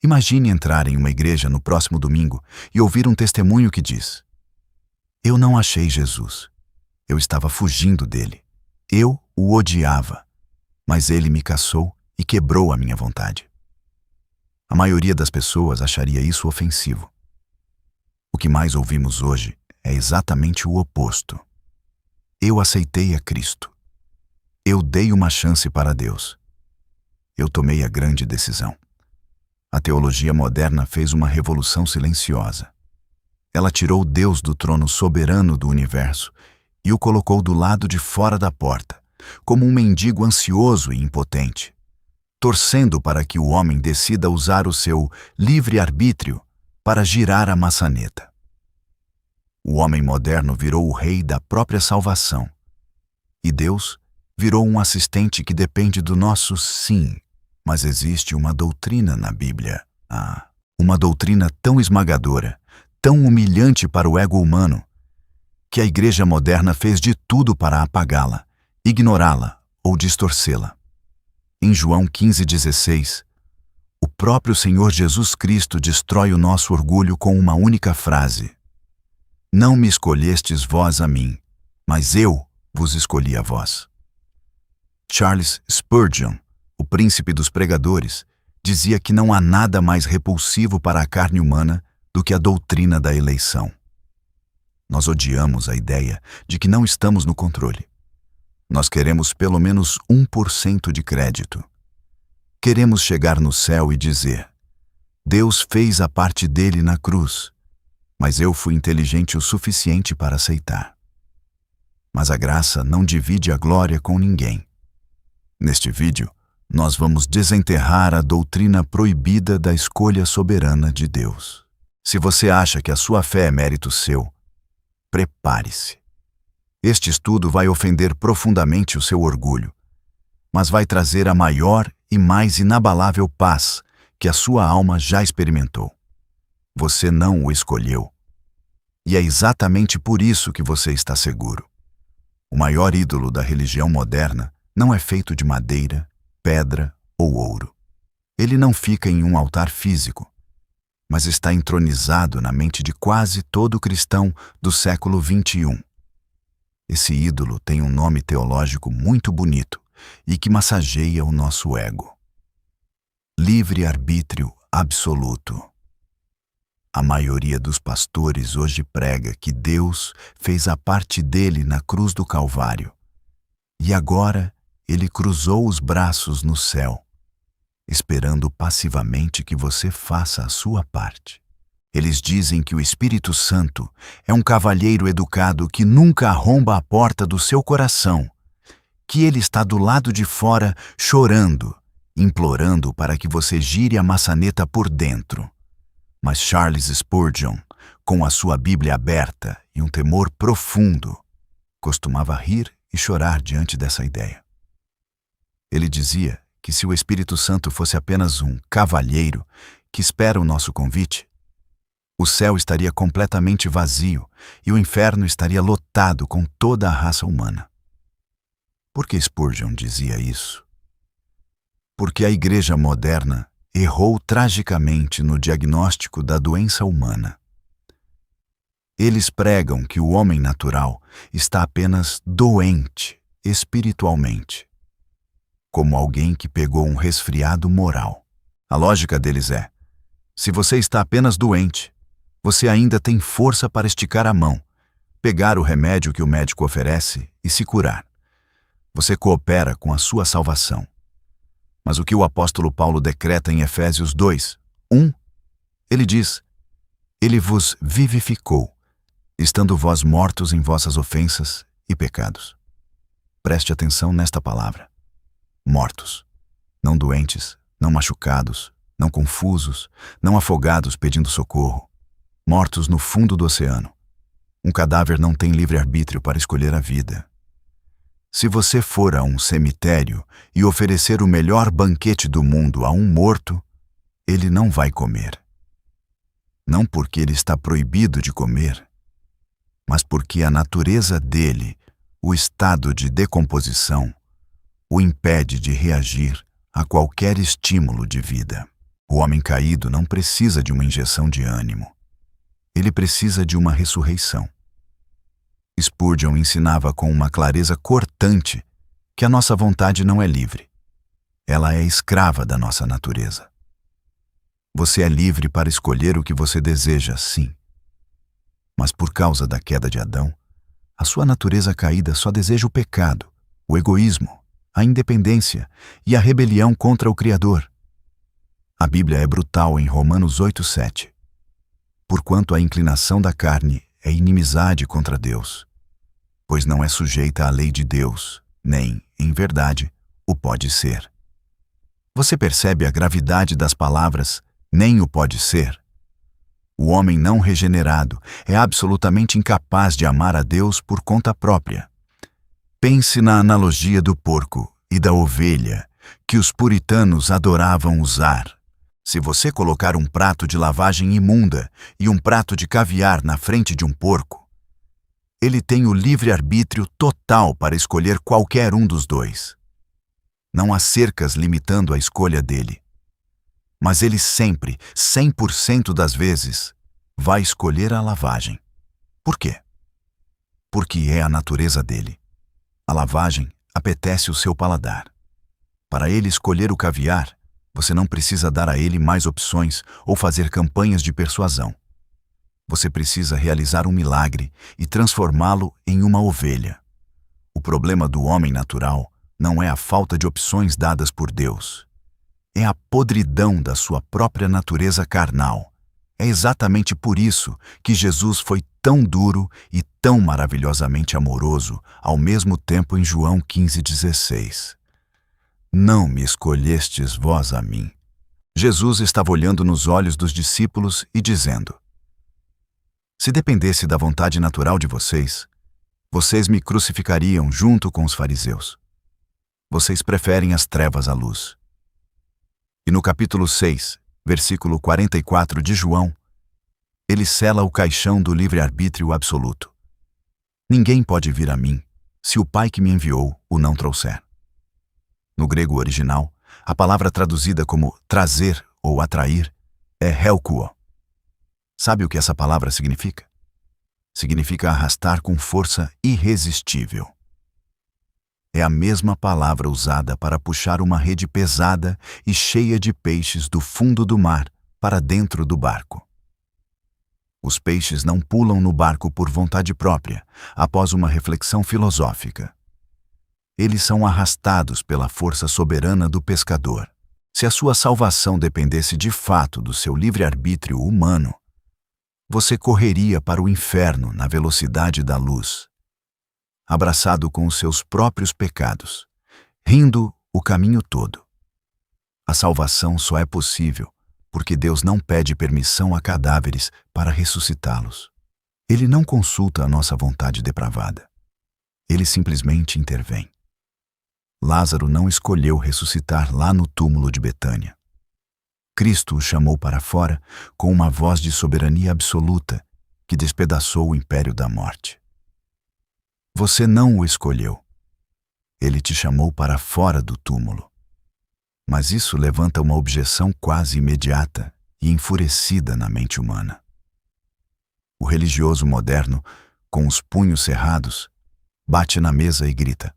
Imagine entrar em uma igreja no próximo domingo e ouvir um testemunho que diz: "Eu não achei Jesus. Eu estava fugindo dele. Eu o odiava, mas ele me caçou e quebrou a minha vontade." A maioria das pessoas acharia isso ofensivo. O que mais ouvimos hoje é exatamente o oposto. Eu aceitei a Cristo. Eu dei uma chance para Deus. Eu tomei a grande decisão. A teologia moderna fez uma revolução silenciosa. Ela tirou Deus do trono soberano do universo e o colocou do lado de fora da porta, como um mendigo ansioso e impotente, torcendo para que o homem decida usar o seu livre-arbítrio para girar a maçaneta. O homem moderno virou o rei da própria salvação. E Deus virou um assistente que depende do nosso sim. Mas existe uma doutrina na Bíblia. Uma doutrina tão esmagadora, tão humilhante para o ego humano, que a igreja moderna fez de tudo para apagá-la, ignorá-la ou distorcê-la. Em João 15,16, o próprio Senhor Jesus Cristo destrói o nosso orgulho com uma única frase: "Não me escolhestes vós a mim, mas eu vos escolhi a vós." Charles Spurgeon, o príncipe dos pregadores, dizia que não há nada mais repulsivo para a carne humana do que a doutrina da eleição. Nós odiamos a ideia de que não estamos no controle. Nós queremos pelo menos 1% de crédito. Queremos chegar no céu e dizer: "Deus fez a parte dele na cruz, mas eu fui inteligente o suficiente para aceitar." Mas a graça não divide a glória com ninguém. Neste vídeo, nós vamos desenterrar a doutrina proibida da escolha soberana de Deus. Se você acha que a sua fé é mérito seu, prepare-se. Este estudo vai ofender profundamente o seu orgulho, mas vai trazer a maior e mais inabalável paz que a sua alma já experimentou. Você não o escolheu. E é exatamente por isso que você está seguro. O maior ídolo da religião moderna não é feito de madeira, pedra ou ouro. Ele não fica em um altar físico, mas está entronizado na mente de quase todo cristão do século XXI. Esse ídolo tem um nome teológico muito bonito e que massageia o nosso ego: livre-arbítrio absoluto. A maioria dos pastores hoje prega que Deus fez a parte dele na cruz do Calvário e agora ele cruzou os braços no céu, esperando passivamente que você faça a sua parte. Eles dizem que o Espírito Santo é um cavalheiro educado que nunca arromba a porta do seu coração, que ele está do lado de fora chorando, implorando para que você gire a maçaneta por dentro. Mas Charles Spurgeon, com a sua Bíblia aberta e um temor profundo, costumava rir e chorar diante dessa ideia. Ele dizia que se o Espírito Santo fosse apenas um cavalheiro que espera o nosso convite, o céu estaria completamente vazio e o inferno estaria lotado com toda a raça humana. Por que Spurgeon dizia isso? Porque a igreja moderna errou tragicamente no diagnóstico da doença humana. Eles pregam que o homem natural está apenas doente espiritualmente, como alguém que pegou um resfriado moral. A lógica deles é: se você está apenas doente, você ainda tem força para esticar a mão, pegar o remédio que o médico oferece e se curar. Você coopera com a sua salvação. Mas o que o apóstolo Paulo decreta em Efésios 2:1, ele diz: "Ele vos vivificou, estando vós mortos em vossas ofensas e pecados." Preste atenção nesta palavra: mortos. Não doentes, não machucados, não confusos, não afogados pedindo socorro. Mortos no fundo do oceano. Um cadáver não tem livre-arbítrio para escolher a vida. Se você for a um cemitério e oferecer o melhor banquete do mundo a um morto, ele não vai comer. Não porque ele está proibido de comer, mas porque a natureza dele, o estado de decomposição, o impede de reagir a qualquer estímulo de vida. O homem caído não precisa de uma injeção de ânimo. Ele precisa de uma ressurreição. Spurgeon ensinava com uma clareza cortante que a nossa vontade não é livre. Ela é escrava da nossa natureza. Você é livre para escolher o que você deseja, sim. Mas por causa da queda de Adão, a sua natureza caída só deseja o pecado, o egoísmo, a independência e a rebelião contra o Criador. A Bíblia é brutal em Romanos 8:7. Porquanto a inclinação da carne é inimizade contra Deus, pois não é sujeita à lei de Deus, nem, em verdade, o pode ser. Você percebe a gravidade das palavras, nem o pode ser? O homem não regenerado é absolutamente incapaz de amar a Deus por conta própria. Pense na analogia do porco e da ovelha que os puritanos adoravam usar. Se você colocar um prato de lavagem imunda e um prato de caviar na frente de um porco, ele tem o livre-arbítrio total para escolher qualquer um dos dois. Não há cercas limitando a escolha dele. Mas ele sempre, 100% das vezes, vai escolher a lavagem. Por quê? Porque é a natureza dele. A lavagem apetece o seu paladar. Para ele escolher o caviar, você não precisa dar a ele mais opções ou fazer campanhas de persuasão. Você precisa realizar um milagre e transformá-lo em uma ovelha. O problema do homem natural não é a falta de opções dadas por Deus. É a podridão da sua própria natureza carnal. É exatamente por isso que Jesus foi tão duro e tão maravilhosamente amoroso ao mesmo tempo em João 15:16. Não me escolhestes vós a mim. Jesus estava olhando nos olhos dos discípulos e dizendo: se dependesse da vontade natural de vocês, vocês me crucificariam junto com os fariseus. Vocês preferem as trevas à luz. E no capítulo 6, versículo 44 de João, ele sela o caixão do livre-arbítrio absoluto. Ninguém pode vir a mim se o Pai que me enviou o não trouxer. No grego original, a palavra traduzida como trazer ou atrair é helkuo. Sabe o que essa palavra significa? Significa arrastar com força irresistível. É a mesma palavra usada para puxar uma rede pesada e cheia de peixes do fundo do mar para dentro do barco. Os peixes não pulam no barco por vontade própria, após uma reflexão filosófica. Eles são arrastados pela força soberana do pescador. Se a sua salvação dependesse de fato do seu livre-arbítrio humano, você correria para o inferno na velocidade da luz, abraçado com os seus próprios pecados, rindo o caminho todo. A salvação só é possível porque Deus não pede permissão a cadáveres para ressuscitá-los. Ele não consulta a nossa vontade depravada. Ele simplesmente intervém. Lázaro não escolheu ressuscitar lá no túmulo de Betânia. Cristo o chamou para fora com uma voz de soberania absoluta que despedaçou o império da morte. Você não o escolheu. Ele te chamou para fora do túmulo. Mas isso levanta uma objeção quase imediata e enfurecida na mente humana. O religioso moderno, com os punhos cerrados, bate na mesa e grita: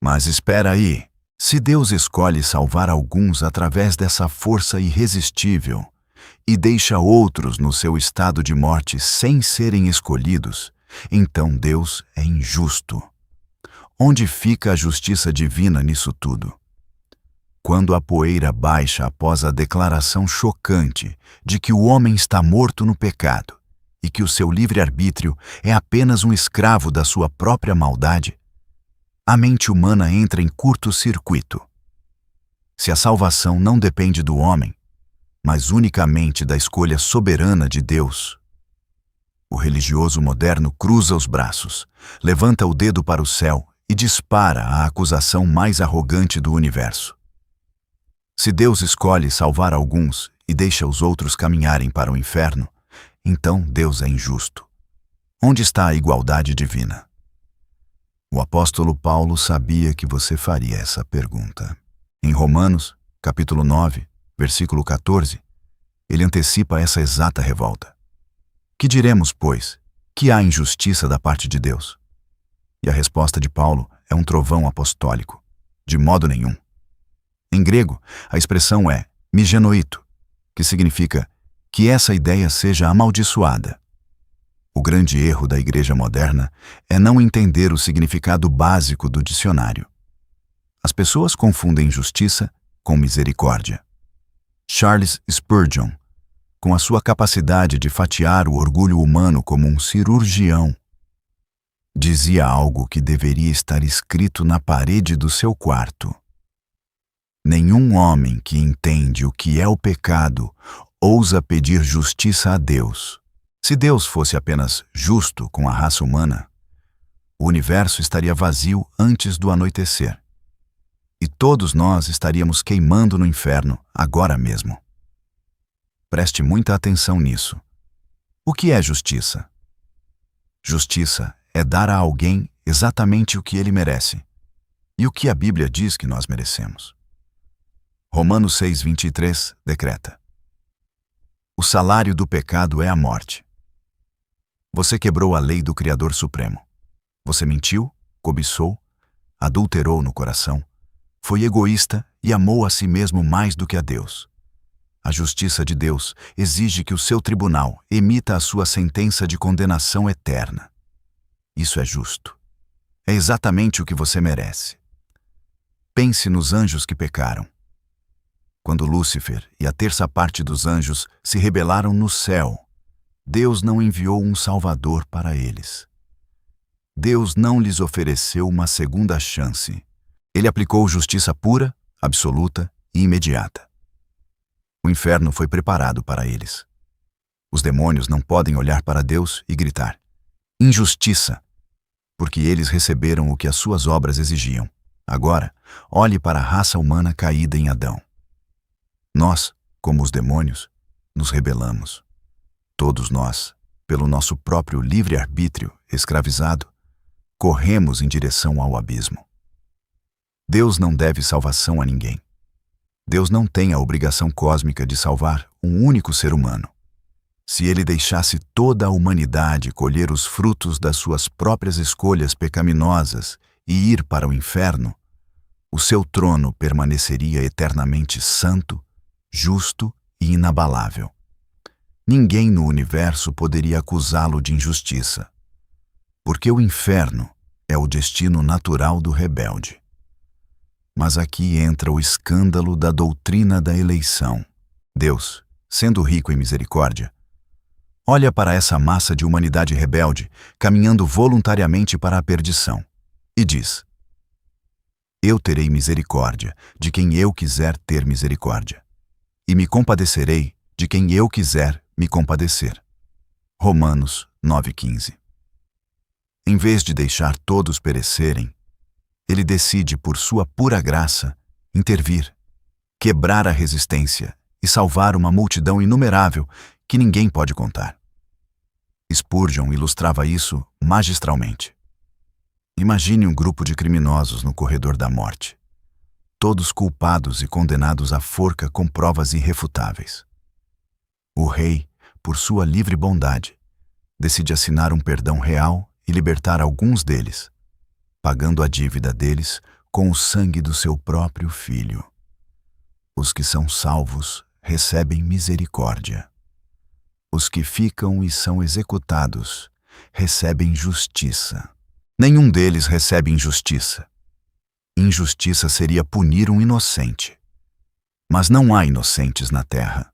mas espera aí, se Deus escolhe salvar alguns através dessa força irresistível e deixa outros no seu estado de morte sem serem escolhidos, então Deus é injusto. Onde fica a justiça divina nisso tudo? Quando a poeira baixa após a declaração chocante de que o homem está morto no pecado e que o seu livre-arbítrio é apenas um escravo da sua própria maldade, a mente humana entra em curto-circuito. Se a salvação não depende do homem, mas unicamente da escolha soberana de Deus, o religioso moderno cruza os braços, levanta o dedo para o céu e dispara a acusação mais arrogante do universo. Se Deus escolhe salvar alguns e deixa os outros caminharem para o inferno, então Deus é injusto. Onde está a igualdade divina? O apóstolo Paulo sabia que você faria essa pergunta. Em Romanos, capítulo 9, versículo 14, ele antecipa essa exata revolta. Que diremos, pois, que há injustiça da parte de Deus? E a resposta de Paulo é um trovão apostólico. De modo nenhum. Em grego, a expressão é migenoito, que significa que essa ideia seja amaldiçoada. O grande erro da igreja moderna é não entender o significado básico do dicionário. As pessoas confundem justiça com misericórdia. Charles Spurgeon, com a sua capacidade de fatiar o orgulho humano como um cirurgião, dizia algo que deveria estar escrito na parede do seu quarto. Nenhum homem que entende o que é o pecado ousa pedir justiça a Deus. Se Deus fosse apenas justo com a raça humana, o universo estaria vazio antes do anoitecer. E todos nós estaríamos queimando no inferno agora mesmo. Preste muita atenção nisso. O que é justiça? Justiça é dar a alguém exatamente o que ele merece e o que a Bíblia diz que nós merecemos. Romanos 6:23 decreta: o salário do pecado é a morte. Você quebrou a lei do Criador Supremo. Você mentiu, cobiçou, adulterou no coração, foi egoísta e amou a si mesmo mais do que a Deus. A justiça de Deus exige que o seu tribunal emita a sua sentença de condenação eterna. Isso é justo. É exatamente o que você merece. Pense nos anjos que pecaram. Quando Lúcifer e a terça parte dos anjos se rebelaram no céu, Deus não enviou um Salvador para eles. Deus não lhes ofereceu uma segunda chance. Ele aplicou justiça pura, absoluta e imediata. O inferno foi preparado para eles. Os demônios não podem olhar para Deus e gritar: injustiça, porque eles receberam o que as suas obras exigiam. Agora, olhe para a raça humana caída em Adão. Nós, como os demônios, nos rebelamos. Todos nós, pelo nosso próprio livre-arbítrio escravizado, corremos em direção ao abismo. Deus não deve salvação a ninguém. Deus não tem a obrigação cósmica de salvar um único ser humano. Se ele deixasse toda a humanidade colher os frutos das suas próprias escolhas pecaminosas e ir para o inferno, o seu trono permaneceria eternamente santo, justo e inabalável. Ninguém no universo poderia acusá-lo de injustiça, porque o inferno é o destino natural do rebelde. Mas aqui entra o escândalo da doutrina da eleição. Deus, sendo rico em misericórdia, olha para essa massa de humanidade rebelde caminhando voluntariamente para a perdição e diz: eu terei misericórdia de quem eu quiser ter misericórdia, e me compadecerei de quem eu quiser me compadecer. Romanos 9:15. Em vez de deixar todos perecerem, ele decide, por sua pura graça, intervir, quebrar a resistência e salvar uma multidão inumerável que ninguém pode contar. Spurgeon ilustrava isso magistralmente. Imagine um grupo de criminosos no corredor da morte, todos culpados e condenados à forca com provas irrefutáveis. O rei, por sua livre bondade, decide assinar um perdão real e libertar alguns deles, pagando a dívida deles com o sangue do seu próprio filho. Os que são salvos recebem misericórdia. Os que ficam e são executados recebem justiça. Nenhum deles recebe injustiça. Injustiça seria punir um inocente. Mas não há inocentes na terra.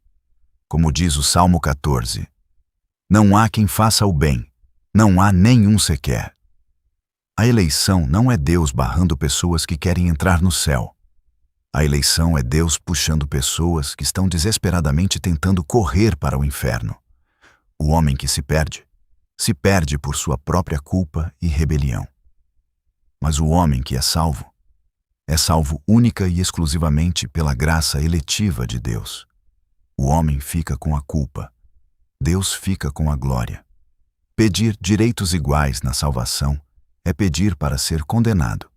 Como diz o Salmo 14, não há quem faça o bem, não há nenhum sequer. A eleição não é Deus barrando pessoas que querem entrar no céu. A eleição é Deus puxando pessoas que estão desesperadamente tentando correr para o inferno. O homem que se perde por sua própria culpa e rebelião. Mas o homem que é salvo única e exclusivamente pela graça eletiva de Deus. O homem fica com a culpa, Deus fica com a glória. Pedir direitos iguais na salvação é pedir para ser condenado.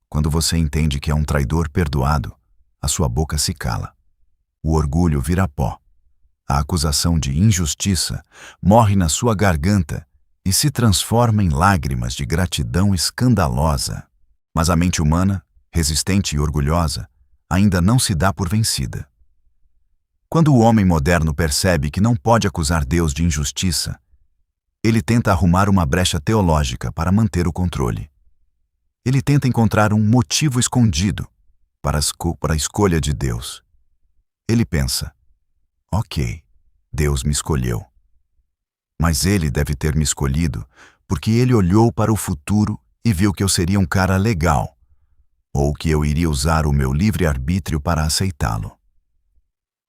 Quando você entende que é um traidor perdoado, a sua boca se cala. o orgulho vira pó. A acusação de injustiça morre na sua garganta e se transforma em lágrimas de gratidão escandalosa. Mas a mente humana, resistente e orgulhosa, ainda não se dá por vencida. Quando o homem moderno percebe que não pode acusar Deus de injustiça, ele tenta arrumar uma brecha teológica para manter o controle. Ele tenta encontrar um motivo escondido para a escolha de Deus. Ele pensa: ok, Deus me escolheu. Mas ele deve ter me escolhido porque ele olhou para o futuro e viu que eu seria um cara legal, ou que eu iria usar o meu livre-arbítrio para aceitá-lo.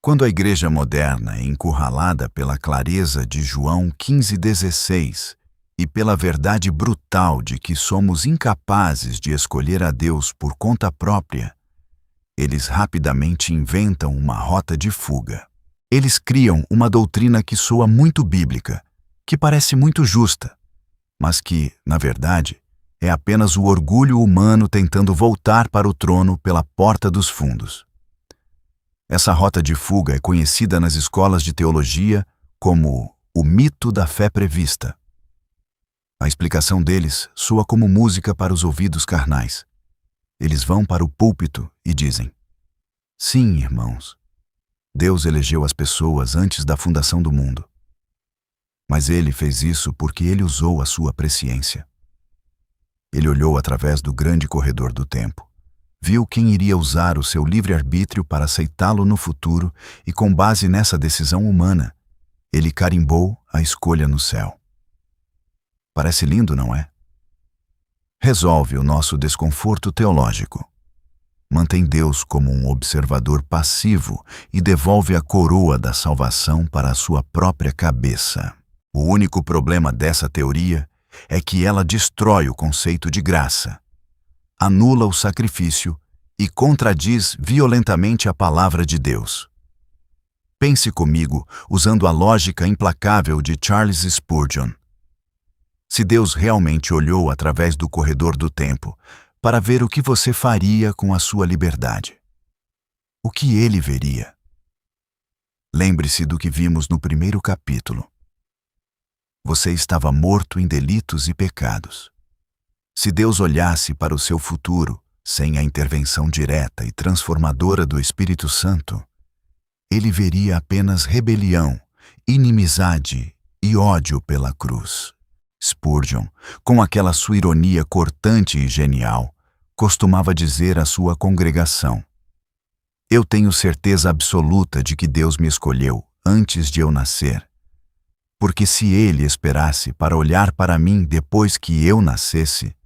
Quando a igreja moderna é encurralada pela clareza de João 15,16 e pela verdade brutal de que somos incapazes de escolher a Deus por conta própria, eles rapidamente inventam uma rota de fuga. Eles criam uma doutrina que soa muito bíblica, que parece muito justa, mas que, na verdade, é apenas o orgulho humano tentando voltar para o trono pela porta dos fundos. Essa rota de fuga é conhecida nas escolas de teologia como o mito da fé prevista. A explicação deles soa como música para os ouvidos carnais. Eles vão para o púlpito e dizem: sim, irmãos, Deus elegeu as pessoas antes da fundação do mundo. Mas ele fez isso porque ele usou a sua presciência. Ele olhou através do grande corredor do tempo, viu quem iria usar o seu livre-arbítrio para aceitá-lo no futuro e, com base nessa decisão humana, ele carimbou a escolha no céu. Parece lindo, não é? Resolve o nosso desconforto teológico. Mantém Deus como um observador passivo e devolve a coroa da salvação para a sua própria cabeça. O único problema dessa teoria é que ela destrói o conceito de graça, anula o sacrifício e contradiz violentamente a palavra de Deus. Pense comigo usando a lógica implacável de Charles Spurgeon. Se Deus realmente olhou através do corredor do tempo para ver o que você faria com a sua liberdade, o que ele veria? Lembre-se do que vimos no primeiro capítulo. Você estava morto em delitos e pecados. Se Deus olhasse para o seu futuro sem a intervenção direta e transformadora do Espírito Santo, ele veria apenas rebelião, inimizade e ódio pela cruz. Spurgeon, com aquela sua ironia cortante e genial, costumava dizer à sua congregação: eu tenho certeza absoluta de que Deus me escolheu antes de eu nascer, porque se ele esperasse para olhar para mim depois que eu nascesse,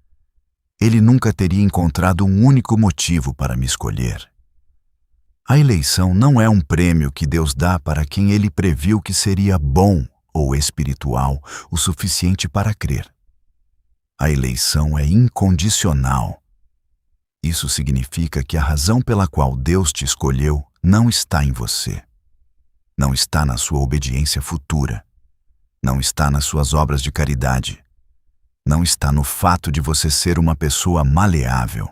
ele nunca teria encontrado um único motivo para me escolher. A eleição não é um prêmio que Deus dá para quem ele previu que seria bom ou espiritual o suficiente para crer. A eleição é incondicional. Isso significa que a razão pela qual Deus te escolheu não está em você. Não está na sua obediência futura. Não está nas suas obras de caridade. Não está no fato de você ser uma pessoa maleável.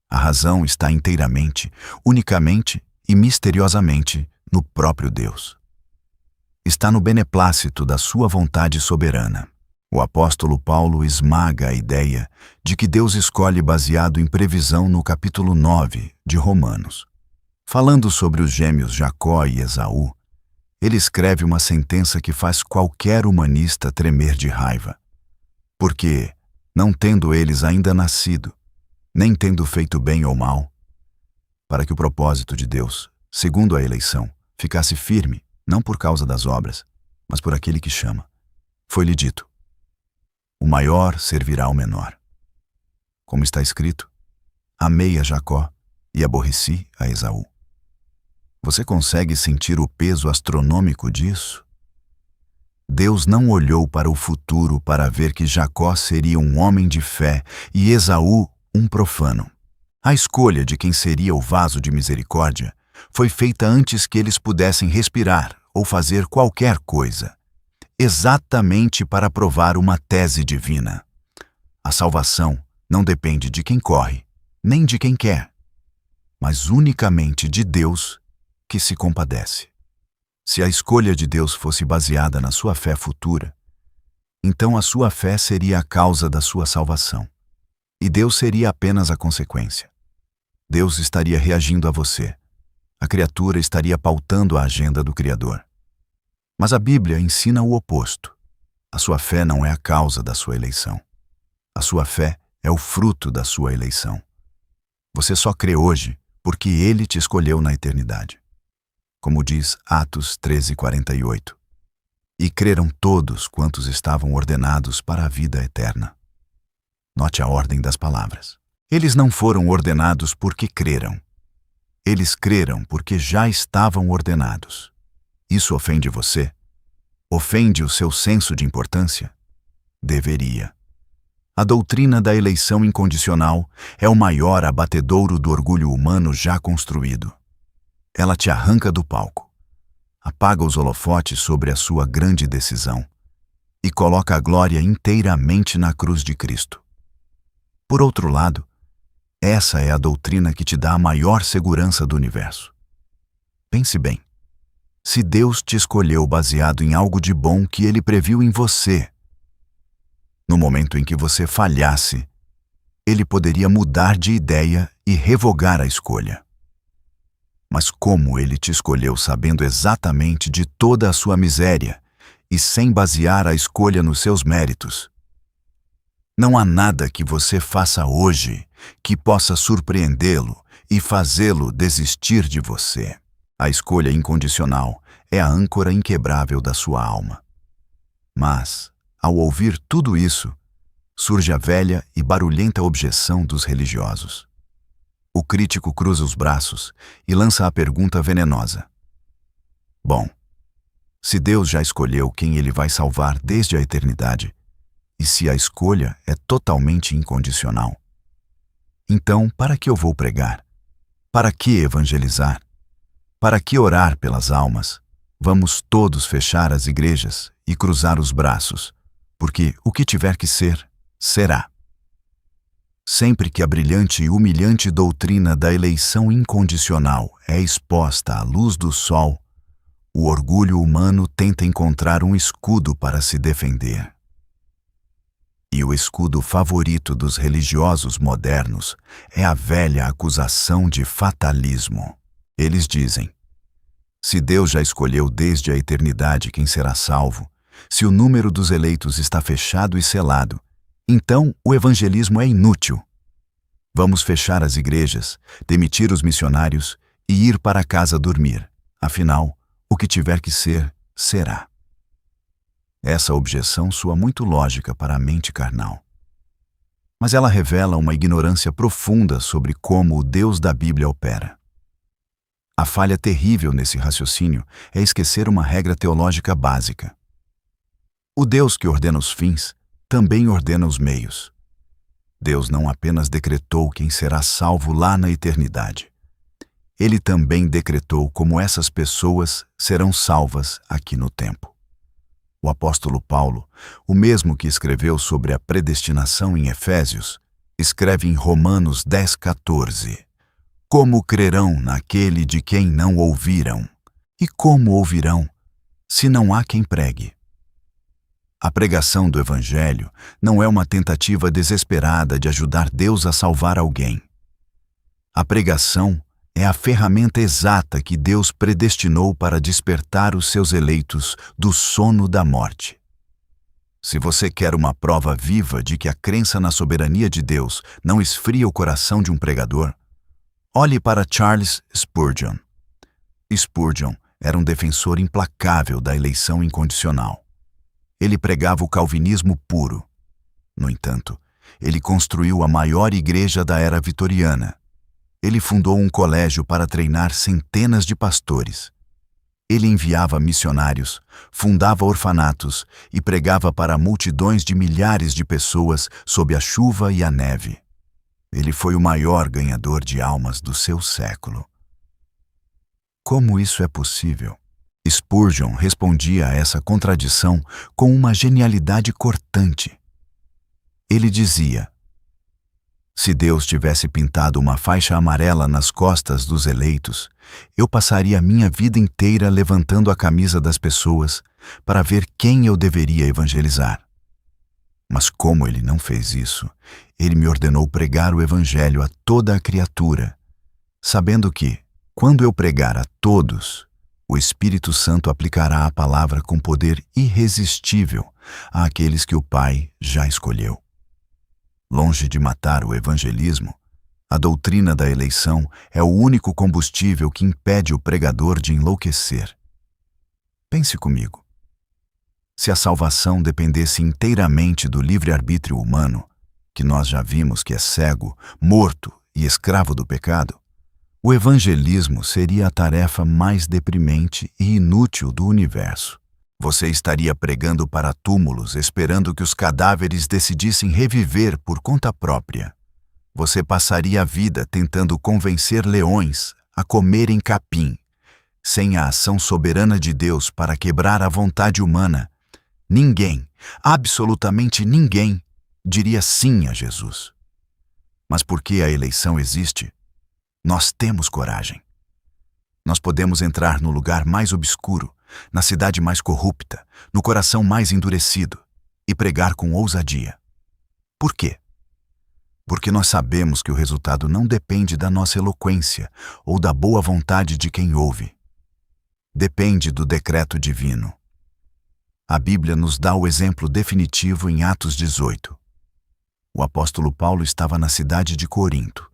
A razão está inteiramente, unicamente e misteriosamente no próprio Deus. Está no beneplácito da sua vontade soberana. O apóstolo Paulo esmaga a ideia de que Deus escolhe baseado em previsão no capítulo 9 de Romanos. Falando sobre os gêmeos Jacó e Esaú, ele escreve uma sentença que faz qualquer humanista tremer de raiva. Porque, não tendo eles ainda nascido, nem tendo feito bem ou mal, para que o propósito de Deus, segundo a eleição, ficasse firme, não por causa das obras, mas por aquele que chama, foi-lhe dito: o maior servirá ao menor. Como está escrito: amei a Jacó e aborreci a Esaú. Você consegue sentir o peso astronômico disso? Deus não olhou para o futuro para ver que Jacó seria um homem de fé e Esaú um profano. A escolha de quem seria o vaso de misericórdia foi feita antes que eles pudessem respirar ou fazer qualquer coisa, exatamente para provar uma tese divina. A salvação não depende de quem corre, nem de quem quer, mas unicamente de Deus que se compadece. Se a escolha de Deus fosse baseada na sua fé futura, então a sua fé seria a causa da sua salvação, e Deus seria apenas a consequência. Deus estaria reagindo a você. A criatura estaria pautando a agenda do Criador. Mas a Bíblia ensina o oposto. A sua fé não é a causa da sua eleição. A sua fé é o fruto da sua eleição. Você só crê hoje porque Ele te escolheu na eternidade. Como diz Atos 13:48. E creram todos quantos estavam ordenados para a vida eterna. Note a ordem das palavras. Eles não foram ordenados porque creram. Eles creram porque já estavam ordenados. Isso ofende você? Ofende o seu senso de importância? Deveria. A doutrina da eleição incondicional é o maior abatedouro do orgulho humano já construído. Ela te arranca do palco, apaga os holofotes sobre a sua grande decisão e coloca a glória inteiramente na cruz de Cristo. Por outro lado, essa é a doutrina que te dá a maior segurança do universo. Pense bem. Se Deus te escolheu baseado em algo de bom que Ele previu em você, no momento em que você falhasse, Ele poderia mudar de ideia e revogar a escolha. Mas como Ele te escolheu sabendo exatamente de toda a sua miséria e sem basear a escolha nos seus méritos, não há nada que você faça hoje que possa surpreendê-lo e fazê-lo desistir de você. A escolha incondicional é a âncora inquebrável da sua alma. Mas, ao ouvir tudo isso, surge a velha e barulhenta objeção dos religiosos. O crítico cruza os braços e lança a pergunta venenosa. Bom, se Deus já escolheu quem Ele vai salvar desde a eternidade, e se a escolha é totalmente incondicional, então para que eu vou pregar? Para que evangelizar? Para que orar pelas almas? Vamos todos fechar as igrejas e cruzar os braços, porque o que tiver que ser, será. Sempre que a brilhante e humilhante doutrina da eleição incondicional é exposta à luz do sol, o orgulho humano tenta encontrar um escudo para se defender. E o escudo favorito dos religiosos modernos é a velha acusação de fatalismo. Eles dizem: se Deus já escolheu desde a eternidade quem será salvo, se o número dos eleitos está fechado e selado, então o evangelismo é inútil. Vamos fechar as igrejas, demitir os missionários e ir para casa dormir. Afinal, o que tiver que ser, será. Essa objeção soa muito lógica para a mente carnal. Mas ela revela uma ignorância profunda sobre como o Deus da Bíblia opera. A falha terrível nesse raciocínio é esquecer uma regra teológica básica. O Deus que ordena os fins também ordena os meios. Deus não apenas decretou quem será salvo lá na eternidade. Ele também decretou como essas pessoas serão salvas aqui no tempo. O apóstolo Paulo, o mesmo que escreveu sobre a predestinação em Efésios, escreve em Romanos 10:14: como crerão naquele de quem não ouviram? E como ouvirão, se não há quem pregue? A pregação do Evangelho não é uma tentativa desesperada de ajudar Deus a salvar alguém. A pregação é a ferramenta exata que Deus predestinou para despertar os seus eleitos do sono da morte. Se você quer uma prova viva de que a crença na soberania de Deus não esfria o coração de um pregador, olhe para Charles Spurgeon. Spurgeon era um defensor implacável da eleição incondicional. Ele pregava o calvinismo puro. No entanto, ele construiu a maior igreja da era vitoriana. Ele fundou um colégio para treinar centenas de pastores. Ele enviava missionários, fundava orfanatos e pregava para multidões de milhares de pessoas sob a chuva e a neve. Ele foi o maior ganhador de almas do seu século. Como isso é possível? Spurgeon respondia a essa contradição com uma genialidade cortante. Ele dizia: Se Deus tivesse pintado uma faixa amarela nas costas dos eleitos, eu passaria a minha vida inteira levantando a camisa das pessoas para ver quem eu deveria evangelizar. Mas como ele não fez isso, ele me ordenou pregar o evangelho a toda a criatura, sabendo que, quando eu pregar a todos, o Espírito Santo aplicará a palavra com poder irresistível àqueles que o Pai já escolheu. Longe de matar o evangelismo, a doutrina da eleição é o único combustível que impede o pregador de enlouquecer. Pense comigo. Se a salvação dependesse inteiramente do livre-arbítrio humano, que nós já vimos que é cego, morto e escravo do pecado, o evangelismo seria a tarefa mais deprimente e inútil do universo. Você estaria pregando para túmulos, esperando que os cadáveres decidissem reviver por conta própria. Você passaria a vida tentando convencer leões a comerem capim. Sem a ação soberana de Deus para quebrar a vontade humana, ninguém, absolutamente ninguém, diria sim a Jesus. Mas porque a eleição existe, nós temos coragem. Nós podemos entrar no lugar mais obscuro, na cidade mais corrupta, no coração mais endurecido, e pregar com ousadia. Por quê? Porque nós sabemos que o resultado não depende da nossa eloquência ou da boa vontade de quem ouve. Depende do decreto divino. A Bíblia nos dá o exemplo definitivo em Atos 18. O apóstolo Paulo estava na cidade de Corinto,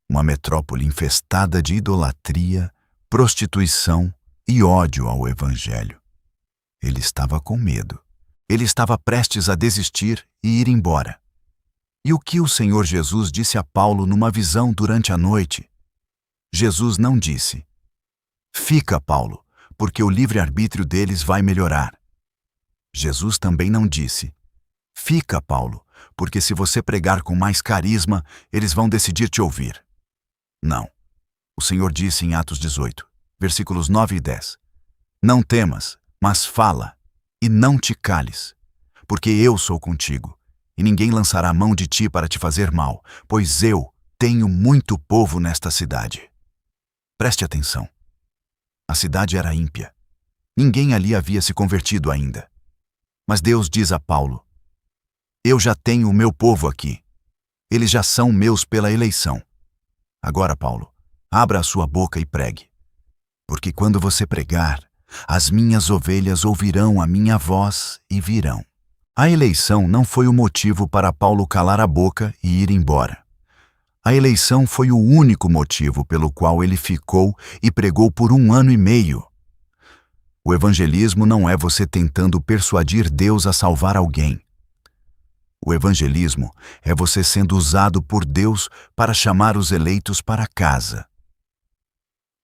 uma metrópole infestada de idolatria, prostituição e ódio ao Evangelho. Ele estava com medo. Ele estava prestes a desistir e ir embora. E o que o Senhor Jesus disse a Paulo numa visão durante a noite? Jesus não disse: "Fica, Paulo, porque o livre-arbítrio deles vai melhorar." Jesus também não disse: "Fica, Paulo, porque se você pregar com mais carisma, eles vão decidir te ouvir." Não. O Senhor disse em Atos 18, versículos 9 e 10, "Não temas, mas fala, e não te cales, porque eu sou contigo, e ninguém lançará mão de ti para te fazer mal, pois eu tenho muito povo nesta cidade." Preste atenção. A cidade era ímpia. Ninguém ali havia se convertido ainda. Mas Deus diz a Paulo: "Eu já tenho o meu povo aqui. Eles já são meus pela eleição. Agora, Paulo, abra a sua boca e pregue. Porque quando você pregar, as minhas ovelhas ouvirão a minha voz e virão." A eleição não foi o motivo para Paulo calar a boca e ir embora. A eleição foi o único motivo pelo qual ele ficou e pregou por 1 ano e meio. O evangelismo não é você tentando persuadir Deus a salvar alguém. O evangelismo é você sendo usado por Deus para chamar os eleitos para casa.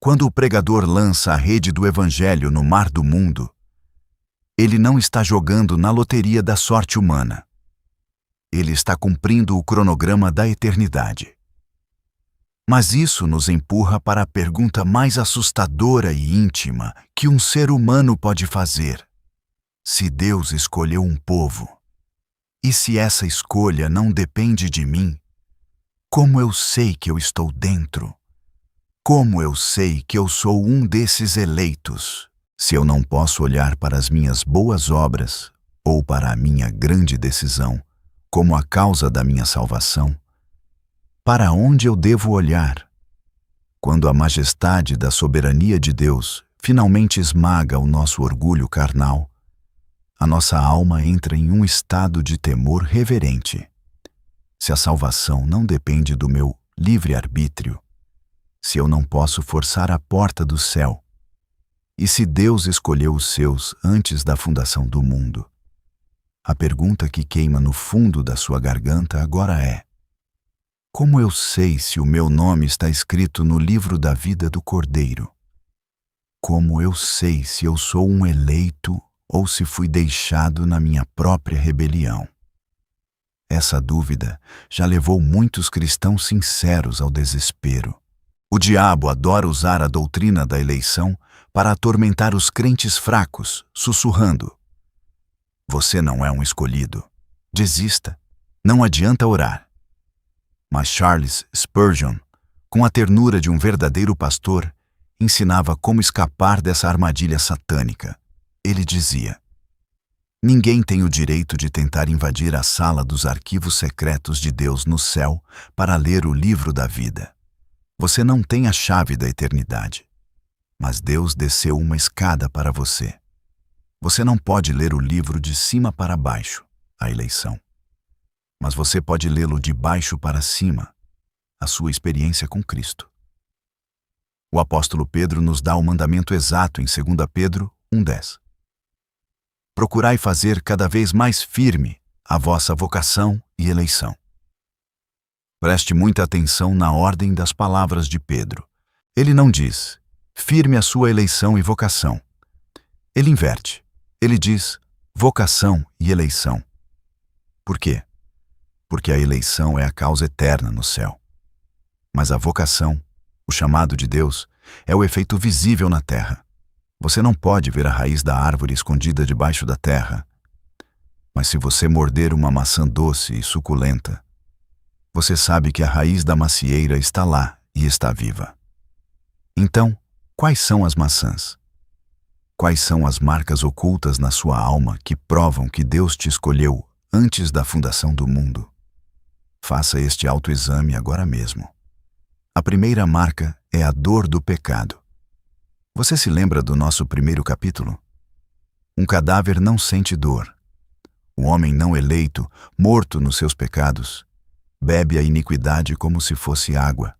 Quando o pregador lança a rede do evangelho no mar do mundo, ele não está jogando na loteria da sorte humana. Ele está cumprindo o cronograma da eternidade. Mas isso nos empurra para a pergunta mais assustadora e íntima que um ser humano pode fazer: se Deus escolheu um povo, e se essa escolha não depende de mim, como eu sei que eu estou dentro? Como eu sei que eu sou um desses eleitos? Se eu não posso olhar para as minhas boas obras ou para a minha grande decisão como a causa da minha salvação, para onde eu devo olhar? Quando a majestade da soberania de Deus finalmente esmaga o nosso orgulho carnal, a nossa alma entra em um estado de temor reverente. Se a salvação não depende do meu livre-arbítrio, se eu não posso forçar a porta do céu, e se Deus escolheu os seus antes da fundação do mundo, a pergunta que queima no fundo da sua garganta agora é: como eu sei se o meu nome está escrito no livro da vida do Cordeiro? Como eu sei se eu sou um eleito ou se fui deixado na minha própria rebelião? Essa dúvida já levou muitos cristãos sinceros ao desespero. O diabo adora usar a doutrina da eleição para atormentar os crentes fracos, sussurrando: "Você não é um escolhido. Desista. Não adianta orar." Mas Charles Spurgeon, com a ternura de um verdadeiro pastor, ensinava como escapar dessa armadilha satânica. Ele dizia: ninguém tem o direito de tentar invadir a sala dos arquivos secretos de Deus no céu para ler o livro da vida. Você não tem a chave da eternidade, mas Deus desceu uma escada para você. Você não pode ler o livro de cima para baixo, a eleição. Mas você pode lê-lo de baixo para cima, a sua experiência com Cristo. O apóstolo Pedro nos dá o mandamento exato em 2 Pedro 1:10. Procurai fazer cada vez mais firme a vossa vocação e eleição. Preste muita atenção na ordem das palavras de Pedro. Ele não diz, firme a sua eleição e vocação. Ele inverte. Ele diz, vocação e eleição. Por quê? Porque a eleição é a causa eterna no céu. Mas a vocação, o chamado de Deus, é o efeito visível na terra. Você não pode ver a raiz da árvore escondida debaixo da terra. Mas se você morder uma maçã doce e suculenta, você sabe que a raiz da macieira está lá e está viva. Então, quais são as maçãs? Quais são as marcas ocultas na sua alma que provam que Deus te escolheu antes da fundação do mundo? Faça este autoexame agora mesmo. A primeira marca é a dor do pecado. Você se lembra do nosso primeiro capítulo? Um cadáver não sente dor. O homem não eleito, morto nos seus pecados, bebe a iniquidade como se fosse água.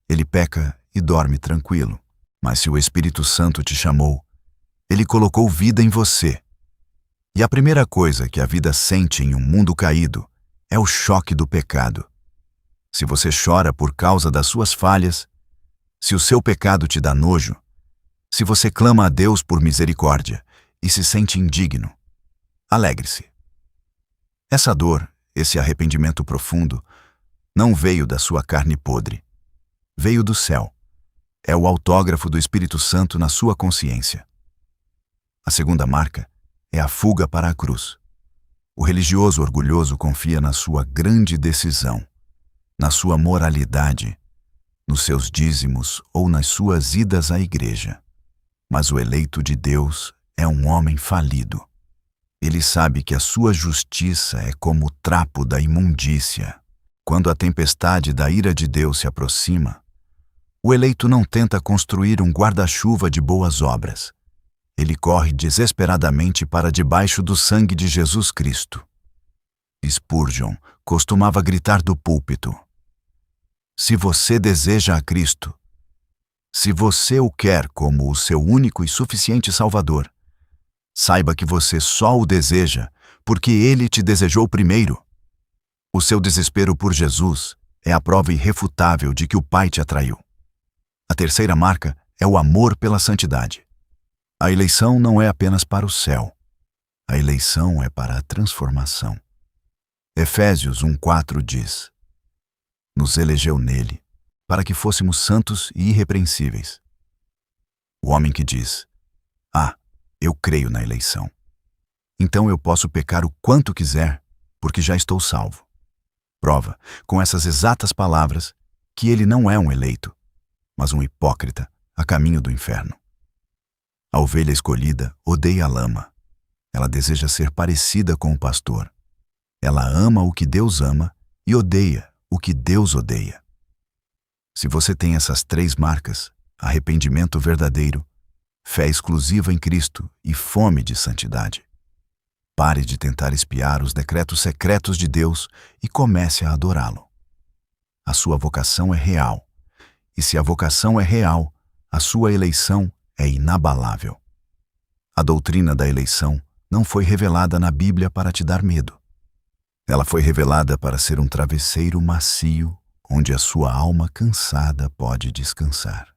Ele peca e dorme tranquilo. Mas se o Espírito Santo te chamou, ele colocou vida em você. E a primeira coisa que a vida sente em um mundo caído é o choque do pecado. Se você chora por causa das suas falhas, se o seu pecado te dá nojo, se você clama a Deus por misericórdia e se sente indigno, alegre-se. Essa dor, esse arrependimento profundo, não veio da sua carne podre. Veio do céu. É o autógrafo do Espírito Santo na sua consciência. A segunda marca é a fuga para a cruz. O religioso orgulhoso confia na sua grande decisão, na sua moralidade, nos seus dízimos ou nas suas idas à igreja. Mas o eleito de Deus é um homem falido. Ele sabe que a sua justiça é como o trapo da imundícia. Quando a tempestade da ira de Deus se aproxima, o eleito não tenta construir um guarda-chuva de boas obras. Ele corre desesperadamente para debaixo do sangue de Jesus Cristo. Spurgeon costumava gritar do púlpito: se você deseja a Cristo, se você o quer como o seu único e suficiente Salvador, saiba que você só o deseja porque Ele te desejou primeiro. O seu desespero por Jesus é a prova irrefutável de que o Pai te atraiu. A terceira marca é o amor pela santidade. A eleição não é apenas para o céu. A eleição é para a transformação. Efésios 1:4 diz: nos elegeu nele, para que fôssemos santos e irrepreensíveis. O homem que diz: eu creio na eleição, então eu posso pecar o quanto quiser, porque já estou salvo. Prova, com essas exatas palavras, que ele não é um eleito, mas um hipócrita a caminho do inferno. A ovelha escolhida odeia a lama. Ela deseja ser parecida com o pastor. Ela ama o que Deus ama e odeia o que Deus odeia. Se você tem essas três marcas, arrependimento verdadeiro, fé exclusiva em Cristo e fome de santidade, pare de tentar espiar os decretos secretos de Deus e comece a adorá-lo. A sua vocação é real. E se a vocação é real, a sua eleição é inabalável. A doutrina da eleição não foi revelada na Bíblia para te dar medo. Ela foi revelada para ser um travesseiro macio onde a sua alma cansada pode descansar.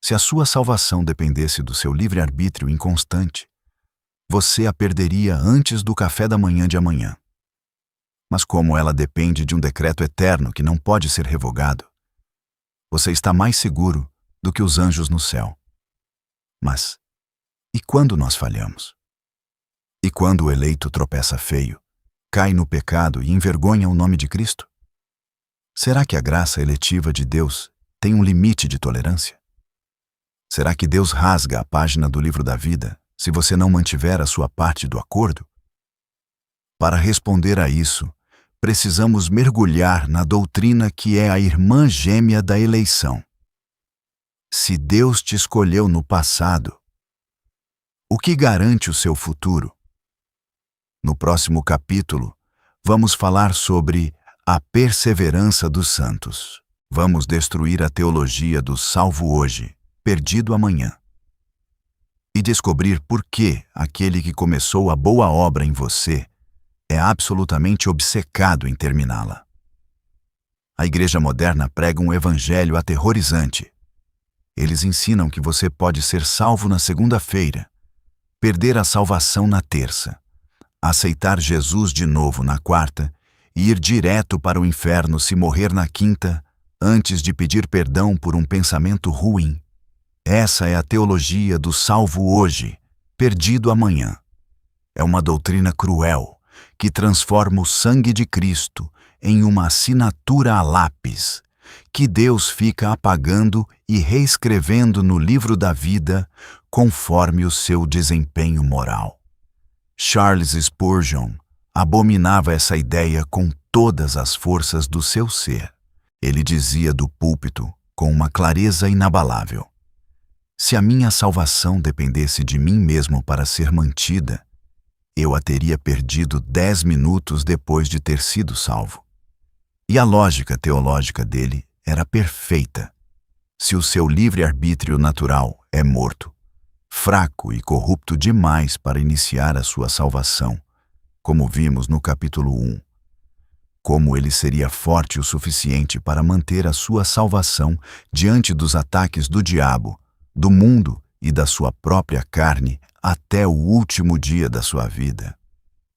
Se a sua salvação dependesse do seu livre-arbítrio inconstante, você a perderia antes do café da manhã de amanhã. Mas como ela depende de um decreto eterno que não pode ser revogado, você está mais seguro do que os anjos no céu. Mas, e quando nós falhamos? E quando o eleito tropeça feio, cai no pecado e envergonha o nome de Cristo? Será que a graça eletiva de Deus tem um limite de tolerância? Será que Deus rasga a página do livro da vida se você não mantiver a sua parte do acordo? Para responder a isso, precisamos mergulhar na doutrina que é a irmã gêmea da eleição. Se Deus te escolheu no passado, o que garante o seu futuro? No próximo capítulo, vamos falar sobre a perseverança dos santos. Vamos destruir a teologia do salvo hoje, perdido amanhã. E descobrir por que aquele que começou a boa obra em você é absolutamente obcecado em terminá-la. A igreja moderna prega um evangelho aterrorizante. Eles ensinam que você pode ser salvo na segunda-feira, perder a salvação na terça, aceitar Jesus de novo na quarta e ir direto para o inferno se morrer na quinta, antes de pedir perdão por um pensamento ruim. Essa é a teologia do salvo hoje, perdido amanhã. É uma doutrina cruel, que transforma o sangue de Cristo em uma assinatura a lápis, que Deus fica apagando e reescrevendo no livro da vida conforme o seu desempenho moral. Charles Spurgeon abominava essa ideia com todas as forças do seu ser. Ele dizia do púlpito com uma clareza inabalável: se a minha salvação dependesse de mim mesmo para ser mantida, eu a teria perdido 10 minutos depois de ter sido salvo. E a lógica teológica dele era perfeita. Se o seu livre-arbítrio natural é morto, fraco e corrupto demais para iniciar a sua salvação, como vimos no capítulo 1, como ele seria forte o suficiente para manter a sua salvação diante dos ataques do diabo, do mundo e da sua própria carne até o último dia da sua vida?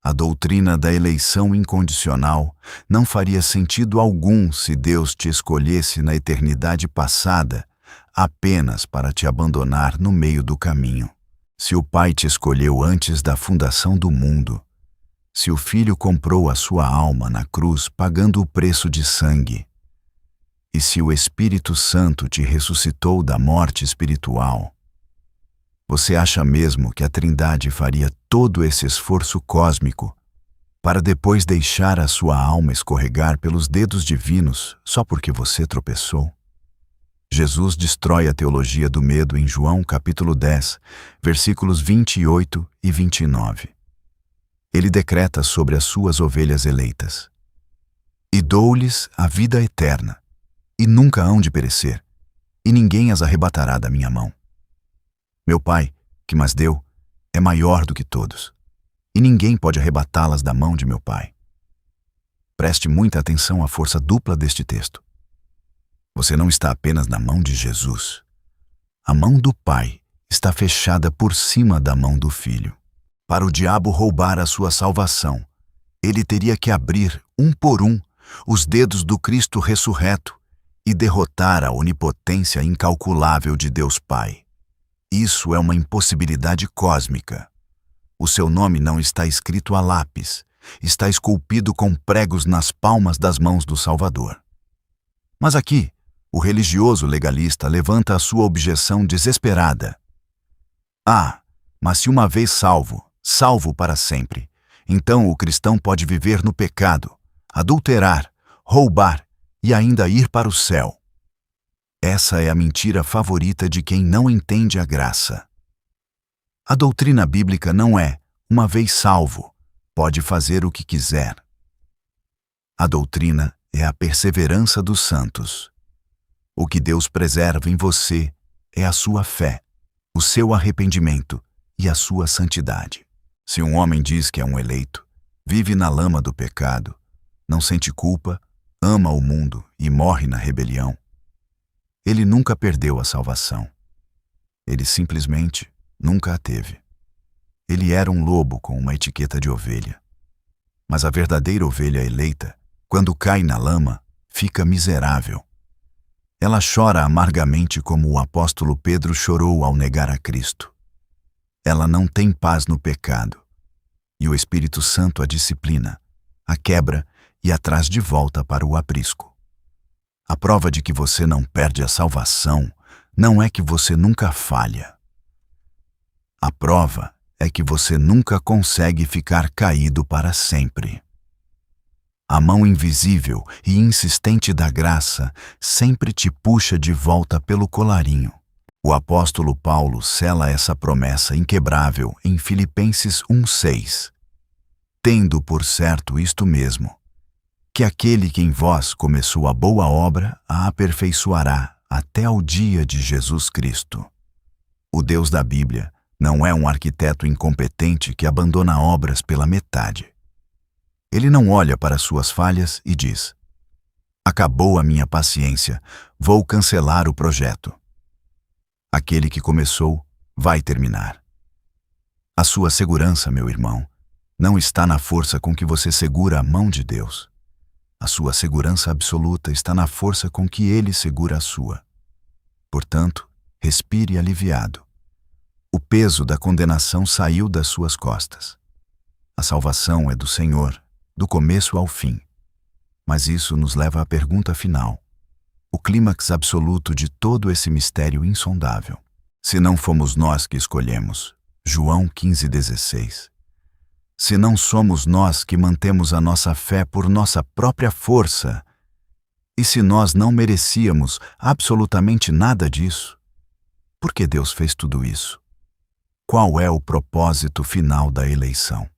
A doutrina da eleição incondicional não faria sentido algum se Deus te escolhesse na eternidade passada apenas para te abandonar no meio do caminho. Se o Pai te escolheu antes da fundação do mundo, se o Filho comprou a sua alma na cruz pagando o preço de sangue, e se o Espírito Santo te ressuscitou da morte espiritual, você acha mesmo que a Trindade faria todo esse esforço cósmico para depois deixar a sua alma escorregar pelos dedos divinos só porque você tropeçou? Jesus destrói a teologia do medo em João capítulo 10, versículos 28 e 29. Ele decreta sobre as suas ovelhas eleitas: e dou-lhes a vida eterna, e nunca hão de perecer, e ninguém as arrebatará da minha mão. Meu Pai, que mas deu, é maior do que todos, e ninguém pode arrebatá-las da mão de meu Pai. Preste muita atenção à força dupla deste texto. Você não está apenas na mão de Jesus. A mão do Pai está fechada por cima da mão do Filho. Para o diabo roubar a sua salvação, ele teria que abrir, um por um, os dedos do Cristo ressurreto e derrotar a onipotência incalculável de Deus Pai. Isso é uma impossibilidade cósmica. O seu nome não está escrito a lápis, está esculpido com pregos nas palmas das mãos do Salvador. Mas aqui, o religioso legalista levanta a sua objeção desesperada. Mas se uma vez salvo, salvo para sempre, então o cristão pode viver no pecado, adulterar, roubar e ainda ir para o céu. Essa é a mentira favorita de quem não entende a graça. A doutrina bíblica não é, uma vez salvo, pode fazer o que quiser. A doutrina é a perseverança dos santos. O que Deus preserva em você é a sua fé, o seu arrependimento e a sua santidade. Se um homem diz que é um eleito, vive na lama do pecado, não sente culpa, ama o mundo e morre na rebelião, ele nunca perdeu a salvação. Ele simplesmente nunca a teve. Ele era um lobo com uma etiqueta de ovelha. Mas a verdadeira ovelha eleita, quando cai na lama, fica miserável. Ela chora amargamente como o apóstolo Pedro chorou ao negar a Cristo. Ela não tem paz no pecado, e o Espírito Santo a disciplina, a quebra e a traz de volta para o aprisco. A prova de que você não perde a salvação não é que você nunca falha. A prova é que você nunca consegue ficar caído para sempre. A mão invisível e insistente da graça sempre te puxa de volta pelo colarinho. O apóstolo Paulo sela essa promessa inquebrável em Filipenses 1:6. Tendo por certo isto mesmo, que aquele que em vós começou a boa obra a aperfeiçoará até ao dia de Jesus Cristo. O Deus da Bíblia não é um arquiteto incompetente que abandona obras pela metade. Ele não olha para suas falhas e diz: acabou a minha paciência, vou cancelar o projeto. Aquele que começou vai terminar. A sua segurança, meu irmão, não está na força com que você segura a mão de Deus. A sua segurança absoluta está na força com que Ele segura a sua. Portanto, respire aliviado. O peso da condenação saiu das suas costas. A salvação é do Senhor, do começo ao fim. Mas isso nos leva à pergunta final, o clímax absoluto de todo esse mistério insondável. Se não fomos nós que escolhemos, João 15:16. Se não somos nós que mantemos a nossa fé por nossa própria força, e se nós não merecíamos absolutamente nada disso, por que Deus fez tudo isso? Qual é o propósito final da eleição?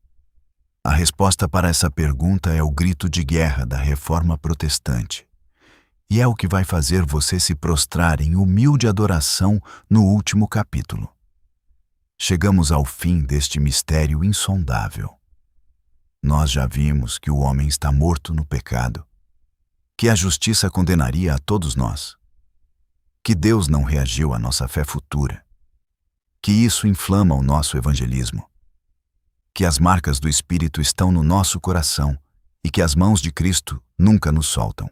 A resposta para essa pergunta é o grito de guerra da Reforma Protestante. E é o que vai fazer você se prostrar em humilde adoração no último capítulo. Chegamos ao fim deste mistério insondável. Nós já vimos que o homem está morto no pecado, que a justiça condenaria a todos nós, que Deus não reagiu à nossa fé futura, que isso inflama o nosso evangelismo, que as marcas do Espírito estão no nosso coração e que as mãos de Cristo nunca nos soltam.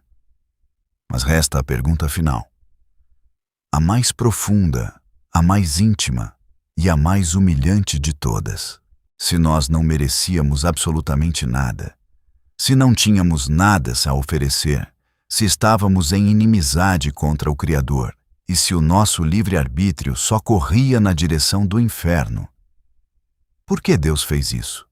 Mas resta a pergunta final. A mais profunda, a mais íntima e a mais humilhante de todas. Se nós não merecíamos absolutamente nada, se não tínhamos nada a oferecer, se estávamos em inimizade contra o Criador e se o nosso livre-arbítrio só corria na direção do inferno, por que Deus fez isso?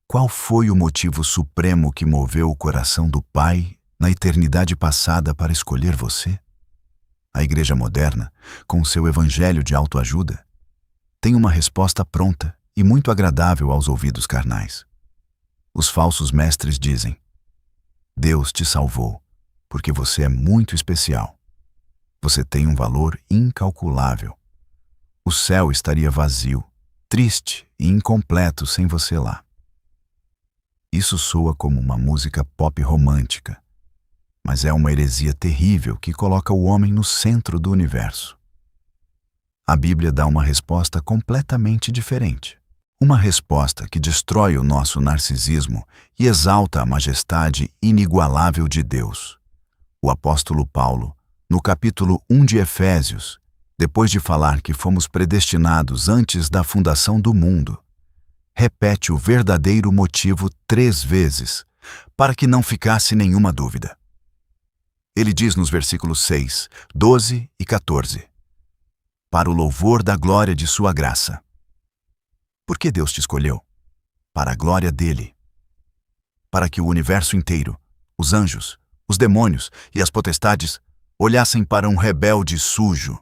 Qual foi o motivo supremo que moveu o coração do Pai na eternidade passada para escolher você? A Igreja moderna, com seu evangelho de autoajuda, tem uma resposta pronta e muito agradável aos ouvidos carnais. Os falsos mestres dizem: Deus te salvou, porque você é muito especial. Você tem um valor incalculável. O céu estaria vazio, triste e incompleto sem você lá. Isso soa como uma música pop romântica, mas é uma heresia terrível que coloca o homem no centro do universo. A Bíblia dá uma resposta completamente diferente. Uma resposta que destrói o nosso narcisismo e exalta a majestade inigualável de Deus. O apóstolo Paulo, no capítulo 1 de Efésios, depois de falar que fomos predestinados antes da fundação do mundo, repete o verdadeiro motivo 3 vezes, para que não ficasse nenhuma dúvida. Ele diz nos versículos 6, 12 e 14: para o louvor da glória de sua graça. Por que Deus te escolheu? Para a glória dele. Para que o universo inteiro, os anjos, os demônios e as potestades olhassem para um rebelde sujo,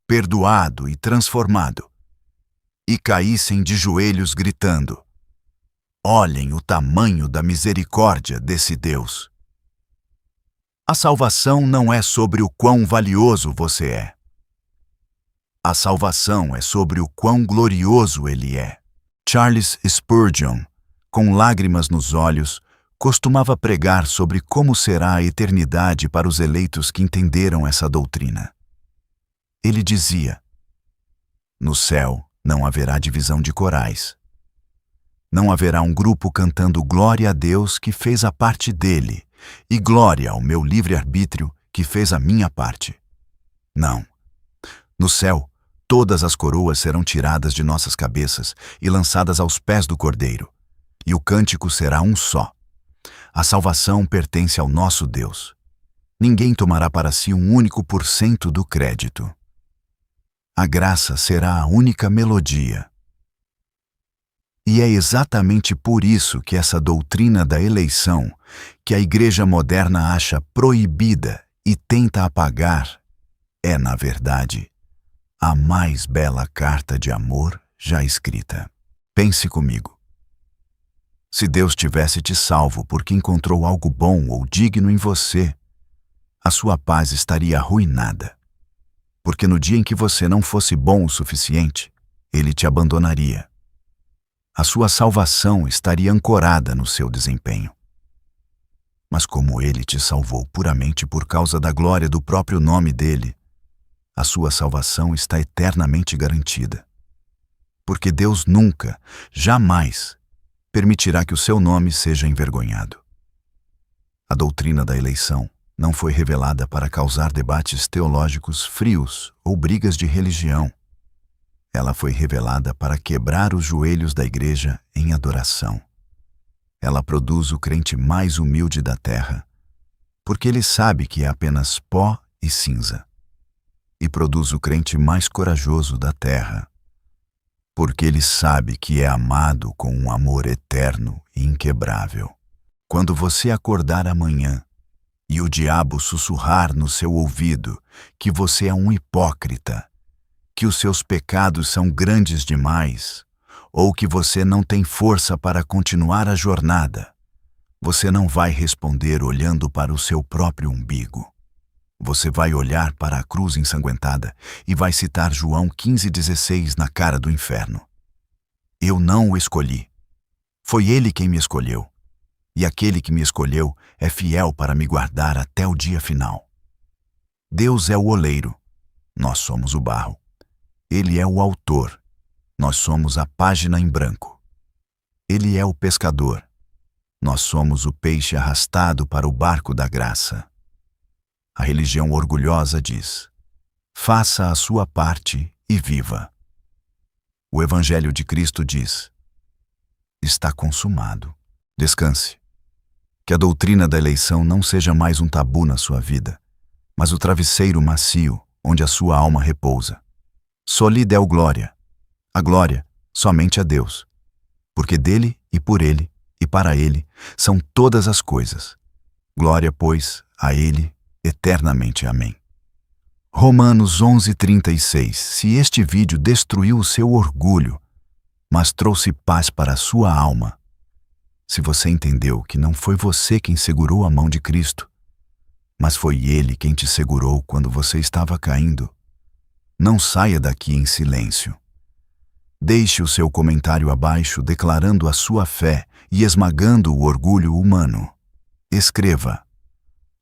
perdoado e transformado, e caíssem de joelhos gritando: olhem o tamanho da misericórdia desse Deus. A salvação não é sobre o quão valioso você é. A salvação é sobre o quão glorioso Ele é. Charles Spurgeon, com lágrimas nos olhos, costumava pregar sobre como será a eternidade para os eleitos que entenderam essa doutrina. Ele dizia: no céu não haverá divisão de corais. Não haverá um grupo cantando glória a Deus que fez a parte dele e glória ao meu livre-arbítrio que fez a minha parte. Não. No céu, todas as coroas serão tiradas de nossas cabeças e lançadas aos pés do Cordeiro, e o cântico será um só. A salvação pertence ao nosso Deus. Ninguém tomará para si 1% do crédito. A graça será a única melodia. E é exatamente por isso que essa doutrina da eleição, que a igreja moderna acha proibida e tenta apagar, é, na verdade, a mais bela carta de amor já escrita. Pense comigo. Se Deus tivesse te salvo porque encontrou algo bom ou digno em você, a sua paz estaria arruinada. Porque no dia em que você não fosse bom o suficiente, Ele te abandonaria. A sua salvação estaria ancorada no seu desempenho. Mas como Ele te salvou puramente por causa da glória do próprio nome dEle, a sua salvação está eternamente garantida. Porque Deus nunca, jamais, permitirá que o seu nome seja envergonhado. A doutrina da eleição não foi revelada para causar debates teológicos frios ou brigas de religião. Ela foi revelada para quebrar os joelhos da igreja em adoração. Ela produz o crente mais humilde da terra, porque ele sabe que é apenas pó e cinza. E produz o crente mais corajoso da terra, porque ele sabe que é amado com um amor eterno e inquebrável. Quando você acordar amanhã e o diabo sussurrar no seu ouvido que você é um hipócrita, que os seus pecados são grandes demais, ou que você não tem força para continuar a jornada, você não vai responder olhando para o seu próprio umbigo. Você vai olhar para a cruz ensanguentada e vai citar João 15,16 na cara do inferno. Eu não o escolhi. Foi Ele quem me escolheu. E aquele que me escolheu é fiel para me guardar até o dia final. Deus é o oleiro, nós somos o barro. Ele é o autor, nós somos a página em branco. Ele é o pescador, nós somos o peixe arrastado para o barco da graça. A religião orgulhosa diz: faça a sua parte e viva. O Evangelho de Cristo diz: está consumado. Descanse. Que a doutrina da eleição não seja mais um tabu na sua vida, mas o travesseiro macio onde a sua alma repousa. Só lhe deu glória. A glória somente a Deus, porque dele e por ele e para ele são todas as coisas. Glória, pois, a ele eternamente. Amém. Romanos 11:36. Se este vídeo destruiu o seu orgulho, mas trouxe paz para a sua alma, se você entendeu que não foi você quem segurou a mão de Cristo, mas foi Ele quem te segurou quando você estava caindo, não saia daqui em silêncio. Deixe o seu comentário abaixo declarando a sua fé e esmagando o orgulho humano. Escreva: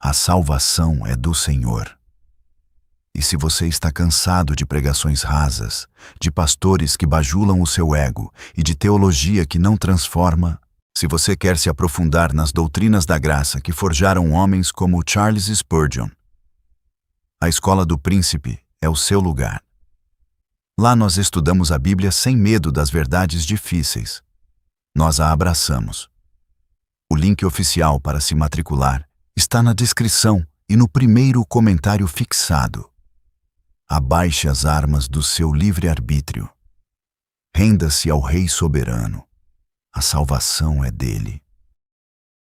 a salvação é do Senhor. E se você está cansado de pregações rasas, de pastores que bajulam o seu ego e de teologia que não transforma, se você quer se aprofundar nas doutrinas da graça que forjaram homens como Charles Spurgeon, a Escola do Príncipe é o seu lugar. Lá nós estudamos a Bíblia sem medo das verdades difíceis. Nós a abraçamos. O link oficial para se matricular está na descrição e no primeiro comentário fixado. Abaixe as armas do seu livre-arbítrio. Renda-se ao Rei soberano. A salvação é dele.